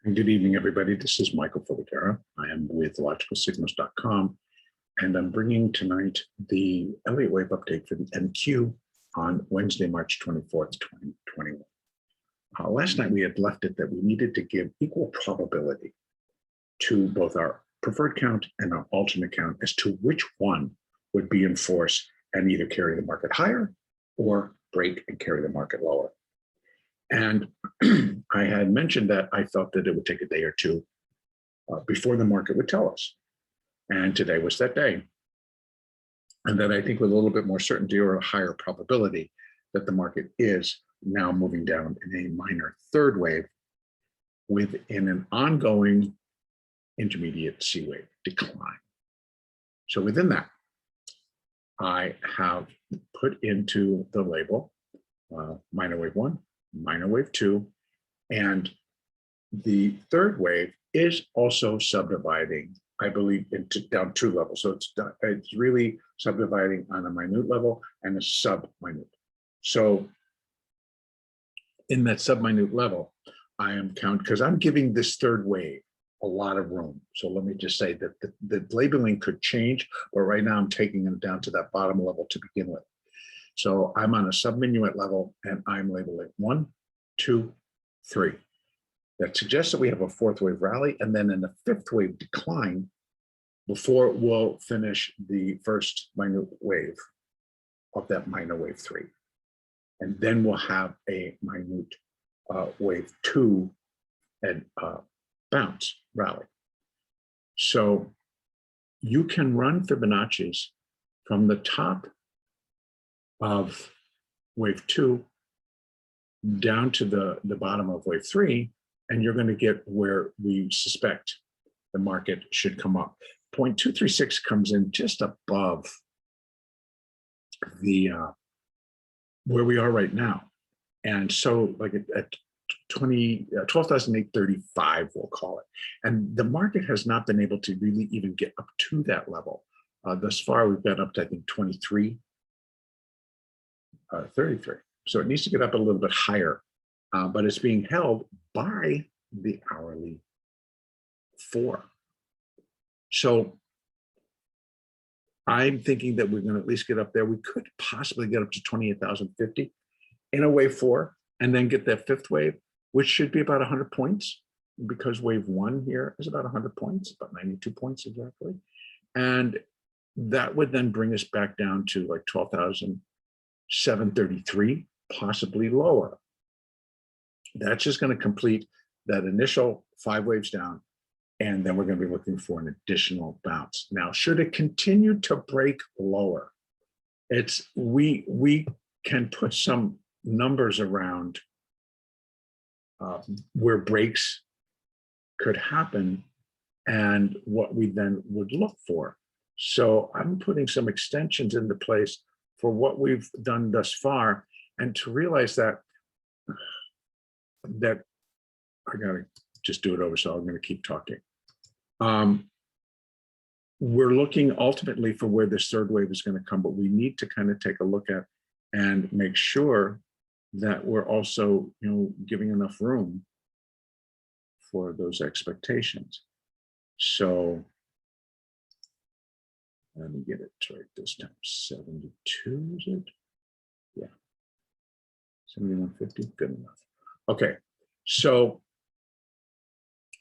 And good evening, everybody. This is Michael Filigera. I am with logicalsignals.com, and I'm bringing tonight the Elliott wave update for the NQ on Wednesday, March 24th, 2021. Last night, we had left it that we needed to give equal probability to both our preferred count and our alternate count as to which one would be in force and either carry the market higher or break and carry the market lower. And I had mentioned that I thought that it would take a day or two before the market would tell us. And today was that day. And that I think with a little bit more certainty or a higher probability that the market is now moving down in a minor third wave within an ongoing intermediate C wave decline. So within that, I have put into the label minor wave 1, minor wave 2, and the third wave is also subdividing, I believe, into down two levels. So it's really subdividing on a minute level and a sub-minute. So in that sub-minute level, I am because I'm giving this third wave a lot of room. So let me just say that the labeling could change, but right now I'm taking them down to that bottom level to begin with. So I'm on a sub-minuet level and I'm labeling 1, 2, 3. That suggests that we have a fourth wave rally and then in a fifth wave decline before we'll finish the first minute wave of that minor wave 3. And then we'll have a minute wave 2 and bounce rally. So you can run Fibonacci's from the top of wave 2 down to the bottom of wave 3, and you're going to get where we suspect the market should come up. 0.236 comes in just above the where we are right now. And so like at 12,835, we'll call it. And the market has not been able to really even get up to that level. Thus far, we've got up to, I think, 33. So it needs to get up a little bit higher, but it's being held by the hourly 4. So I'm thinking that we're going to at least get up there. We could possibly get up to 28,050 in a wave 4 and then get that fifth wave, which should be about 100 points because wave 1 here is about 100 points, about 92 points exactly. And that would then bring us back down to like 12,733, possibly lower. That's just going to complete that initial 5 waves down, and then we're going to be looking for an additional bounce. Now, should it continue to break lower, we can put some numbers around where breaks could happen and what we then would look for. So I'm putting some extensions into place for what we've done thus far, and to realize that I gotta just do it over, so I'm gonna keep talking. We're looking ultimately for where this third wave is gonna come, but we need to kind of take a look at and make sure that we're also, giving enough room for those expectations. So let me get it right this time. 72, is it? Yeah. 7150, good enough. Okay, so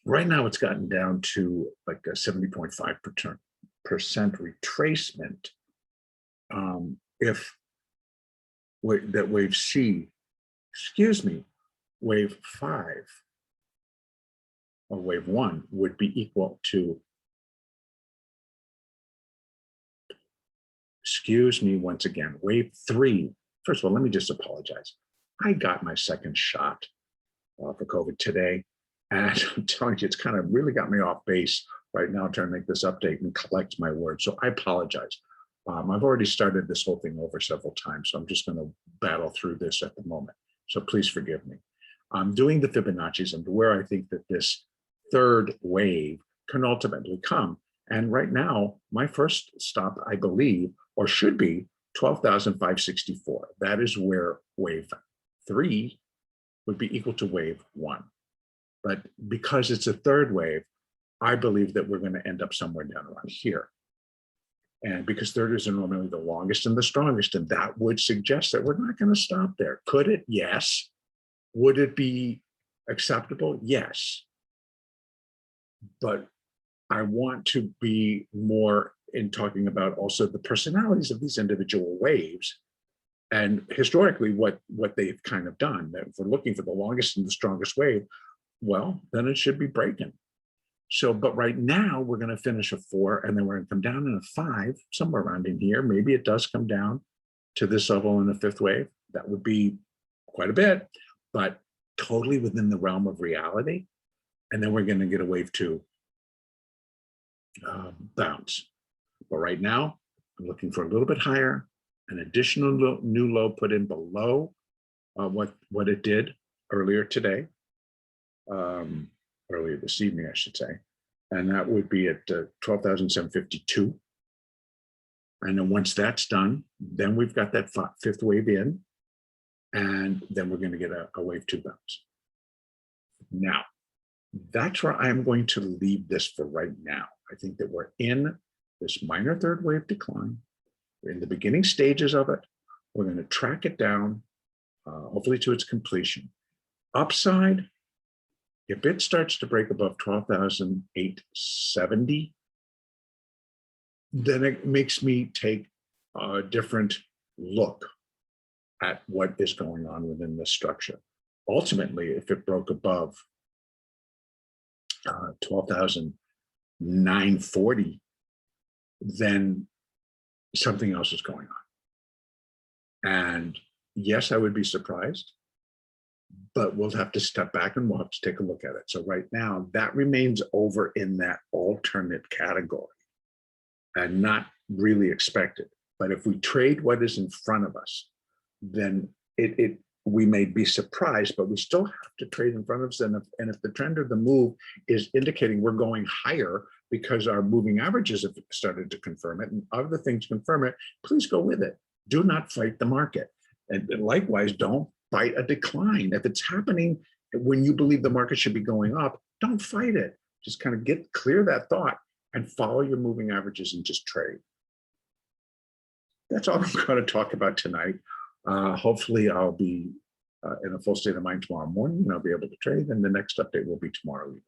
right now it's gotten down to like a 70.5% retracement. If that wave C, wave 5 or wave 1 would be equal to, once again, wave 3. First of all, let me just apologize. I got my second shot for COVID today, and I'm telling you, it's kind of really got me off base right now trying to make this update and collect my words. So I apologize. I've already started this whole thing over several times, so I'm just going to battle through this at the moment. So please forgive me. I'm doing the Fibonacci's and where I think that this third wave can ultimately come. And right now, my first stop, I believe, or should be 12,564. That is where wave 3 would be equal to wave 1. But because it's a third wave, I believe that we're going to end up somewhere down around here. And because third is normally the longest and the strongest, and that would suggest that we're not going to stop there. Could it? Yes. Would it be acceptable? Yes. But I want to be more in talking about also the personalities of these individual waves and historically what they've kind of done. That if we're looking for the longest and the strongest wave, well, then it should be breaking. So, but right now we're going to finish a 4 and then we're going to come down in a 5, somewhere around in here. Maybe it does come down to this level in the 5th wave. That would be quite a bit, but totally within the realm of reality. And then we're going to get a wave 2 bounce. But right now, I'm looking for a little bit higher, an additional new low put in below what it did earlier today. Earlier this evening, I should say, and that would be at 12,752. And then once that's done, then we've got that 5th wave in, and then we're going to get a wave 2 bounce. Now, that's where I'm going to leave this for right now. I think that we're in this minor 3rd wave decline. We're in the beginning stages of it. We're going to track it down, hopefully to its completion. Upside, if it starts to break above 12,870, then it makes me take a different look at what is going on within this structure. Ultimately, if it broke above 12,940, then something else is going on. And yes, I would be surprised, but we'll have to step back and we'll have to take a look at it. So right now, that remains over in that alternate category and not really expected. But if we trade what is in front of us, then we may be surprised, but we still have to trade in front of us. And if the trend of the move is indicating we're going higher because our moving averages have started to confirm it and other things confirm it, please go with it. Do not fight the market. And likewise, don't fight a decline. If it's happening when you believe the market should be going up, don't fight it. Just kind of clear that thought and follow your moving averages and just trade. That's all I'm going to talk about tonight. Hopefully I'll be in a full state of mind tomorrow morning and I'll be able to trade. And the next update will be tomorrow evening.